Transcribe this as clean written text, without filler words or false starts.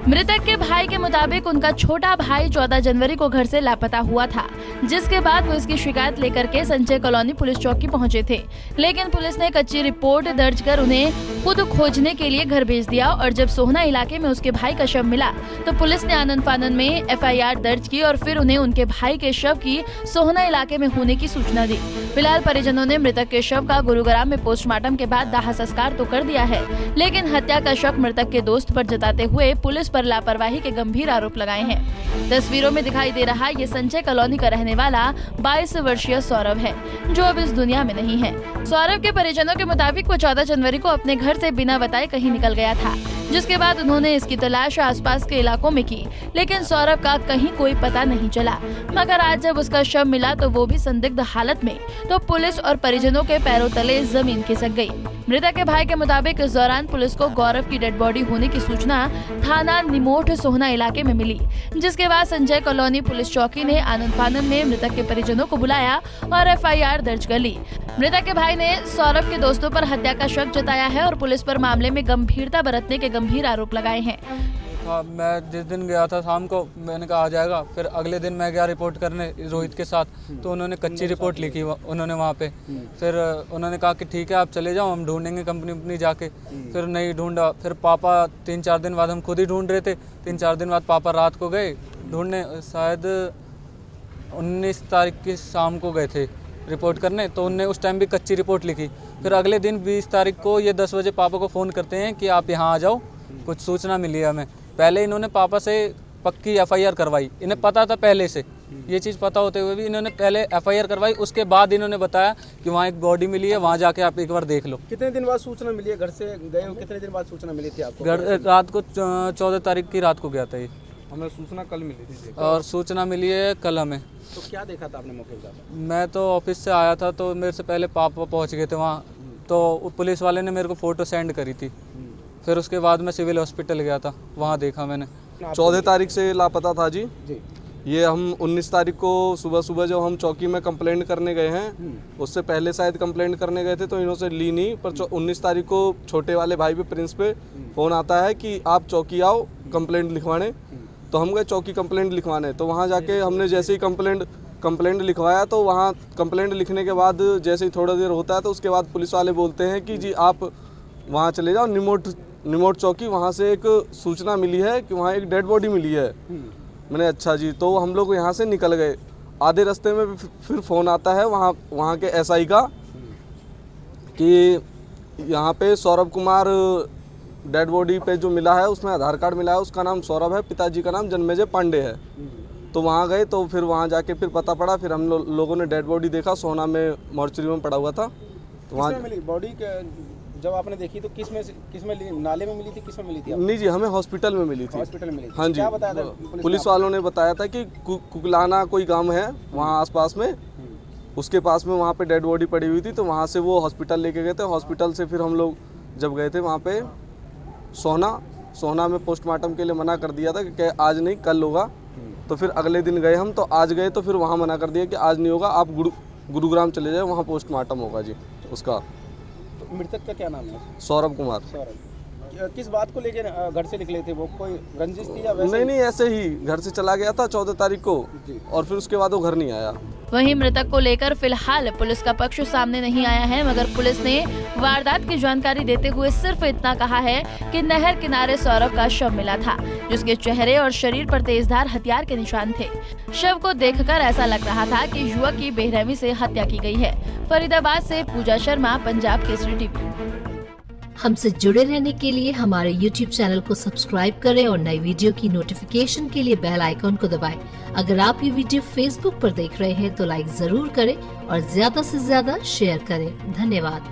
मृतक के भाई के मुताबिक उनका छोटा भाई 14 जनवरी को घर से लापता हुआ था, जिसके बाद वो इसकी शिकायत लेकर के संजय कॉलोनी पुलिस चौकी पहुंचे थे। लेकिन पुलिस ने कच्ची रिपोर्ट दर्ज कर उन्हें खुद खोजने के लिए घर भेज दिया और जब सोहना इलाके में उसके भाई का शव मिला तो पुलिस ने आनन फानन में FIR दर्ज की और फिर उन्हें उनके भाई के शव की सोहना इलाके में होने की सूचना दी। फिलहाल परिजनों ने मृतक के शव का गुरुग्राम में पोस्टमार्टम के बाद दाह संस्कार तो कर दिया है, लेकिन हत्या का शक मृतक के दोस्त पर जताते हुए पुलिस पर लापरवाही के गंभीर आरोप लगाए हैं। तस्वीरों में दिखाई दे रहा ये संजय कॉलोनी का रहने वाला 22 वर्षीय सौरभ है, जो अब इस दुनिया में नहीं है। सौरभ के परिजनों के मुताबिक वो 14 जनवरी को अपने घर से बिना बताए कहीं निकल गया था, जिसके बाद उन्होंने इसकी तलाश आसपास के इलाकों में की, लेकिन सौरभ का कहीं कोई पता नहीं चला। मगर आज जब उसका शव मिला तो वो भी संदिग्ध हालत में, तो पुलिस और परिजनों के पैरों तले जमीन खिसक गई। मृतक के भाई के मुताबिक इस दौरान पुलिस को गौरव की डेड बॉडी होने की सूचना थाना निमोठ सोहना इलाके में मिली, जिसके बाद संजय कॉलोनी पुलिस चौकी ने आनन फानन में मृतक के परिजनों को बुलाया और FIR दर्ज कर ली। मृतक के भाई ने सौरभ के दोस्तों पर हत्या का शक जताया है और पुलिस पर मामले में गंभीरता बरतने के गंभीर आरोप लगाए हैं। हाँ, मैं जिस दिन गया था शाम को मैंने कहा आ जाएगा, फिर अगले दिन मैं गया रिपोर्ट करने रोहित के साथ, तो उन्होंने कच्ची रिपोर्ट लिखी उन्होंने वहाँ पे। फिर उन्होंने कहा कि ठीक है आप चले जाओ, हम ढूंढेंगे कंपनी जाके। फिर नहीं ढूंढा, फिर पापा 3-4 दिन बाद, हम खुद ही ढूंढ रहे थे, 3-4 दिन बाद पापा रात को गए ढूंढने, शायद 19 तारीख की शाम को गए थे रिपोर्ट करने, तो उनने उस टाइम भी कच्ची रिपोर्ट लिखी। फिर अगले दिन 20 तारीख को ये 10 बजे पापा को फ़ोन करते हैं कि आप यहाँ आ जाओ, कुछ सूचना मिली है हमें। पहले इन्होंने पापा से पक्की FIR करवाई, इन्हें पता था पहले से, ये चीज़ पता होते हुए भी इन्होंने पहले FIR करवाई। उसके बाद इन्होंने बताया कि वहाँ एक बॉडी मिली है, वहाँ जाके आप एक बार देख लो। कितने दिन बाद सूचना मिली है? घर से गए हो कितने दिन बाद सूचना मिली थी आपको? रात को 14 तारीख की रात को गया था ये। हमें सूचना कल मिली थी और सूचना मिली है कल हमें। तो क्या देखा था आपने मौके पर? मैं तो ऑफिस से आया था, तो मेरे से पहले पापा पहुँच गए थे वहाँ, तो पुलिस वाले ने मेरे को फ़ोटो सेंड करी थी। फिर उसके बाद मैं सिविल हॉस्पिटल गया था, वहाँ देखा मैंने। 14 तारीख से लापता था जी। ये हम 19 तारीख को सुबह जब हम चौकी में कंप्लेंट करने गए हैं, उससे पहले शायद कंप्लेंट करने गए थे तो इन्होंने ली नहीं, पर 19 तारीख को छोटे वाले भाई पे प्रिंस पे फ़ोन आता है कि आप चौकी आओ कंप्लेंट लिखवाने। तो हम गए चौकी कंप्लेंट लिखवाने, तो वहाँ जाके हमने जैसे ही कंप्लेंट लिखवाया, तो वहाँ कंप्लेंट लिखने के बाद जैसे ही थोड़ा देर होता है तो उसके बाद पुलिस वाले बोलते हैं कि जी आप वहाँ चले जाओ निमोट चौकी, वहाँ से एक सूचना मिली है कि वहाँ एक डेड बॉडी मिली है। मैंने अच्छा जी, तो हम लोग यहाँ से निकल गए। आधे रास्ते में फिर फ़ोन आता है वहाँ के SI का कि यहाँ पे सौरभ कुमार डेड बॉडी पे जो मिला है उसमें आधार कार्ड मिला है, उसका नाम सौरभ है, पिताजी का नाम जन्मेजय पांडे है। तो वहाँ गए, तो फिर वहाँ जाके फिर पता पड़ा, फिर हम लोगों ने डेड बॉडी देखा, सोना में मॉर्चरी में पड़ा हुआ था। तो वहाँ मिली बॉडी जब आपने देखी तो किसमें नाले में मिली थी, किसमें मिली थी? नहीं जी, हमें हॉस्पिटल में मिली थी। हॉस्पिटल में मिली थी। हाँ जी, क्या बताया था पुलिस वालों ने बताया था कि कुकलाना कोई गांव है वहाँ आसपास में, उसके पास में वहाँ पे डेड बॉडी पड़ी हुई थी, तो वहाँ से वो हॉस्पिटल लेके गए थे। हॉस्पिटल से फिर हम लोग जब गए थे वहाँ पे सोहना में पोस्टमार्टम के लिए मना कर दिया था कि आज नहीं कल होगा। तो फिर अगले दिन गए हम, तो आज गए तो फिर वहाँ मना कर दिया कि आज नहीं होगा, आप गुरुग्राम चले जाए, वहाँ पोस्टमार्टम होगा जी उसका। मृतक का क्या नाम है? सौरभ कुमार। सौरभ किस बात को लेकर घर से निकले थे? वो कोई रंजिश थी या वैसे? नहीं, ऐसे ही घर से चला गया था 14 तारीख को, और फिर उसके बाद वो घर नहीं आया। वहीं मृतक को लेकर फिलहाल पुलिस का पक्ष सामने नहीं आया है, मगर पुलिस ने वारदात की जानकारी देते हुए सिर्फ इतना कहा है कि नहर किनारे सौरभ का शव मिला था, जिसके चेहरे और शरीर पर तेजधार हथियार के निशान थे। शव को देखकर ऐसा लग रहा था कि युवक की बेरहमी से हत्या की गई है। फरीदाबाद से पूजा शर्मा, पंजाब केसरी टीवी। हमसे जुड़े रहने के लिए हमारे YouTube चैनल को सब्सक्राइब करें और नई वीडियो की नोटिफिकेशन के लिए बेल आइकॉन को दबाएं। अगर आप ये वीडियो Facebook पर देख रहे हैं तो लाइक जरूर करें और ज्यादा से ज्यादा शेयर करें। धन्यवाद।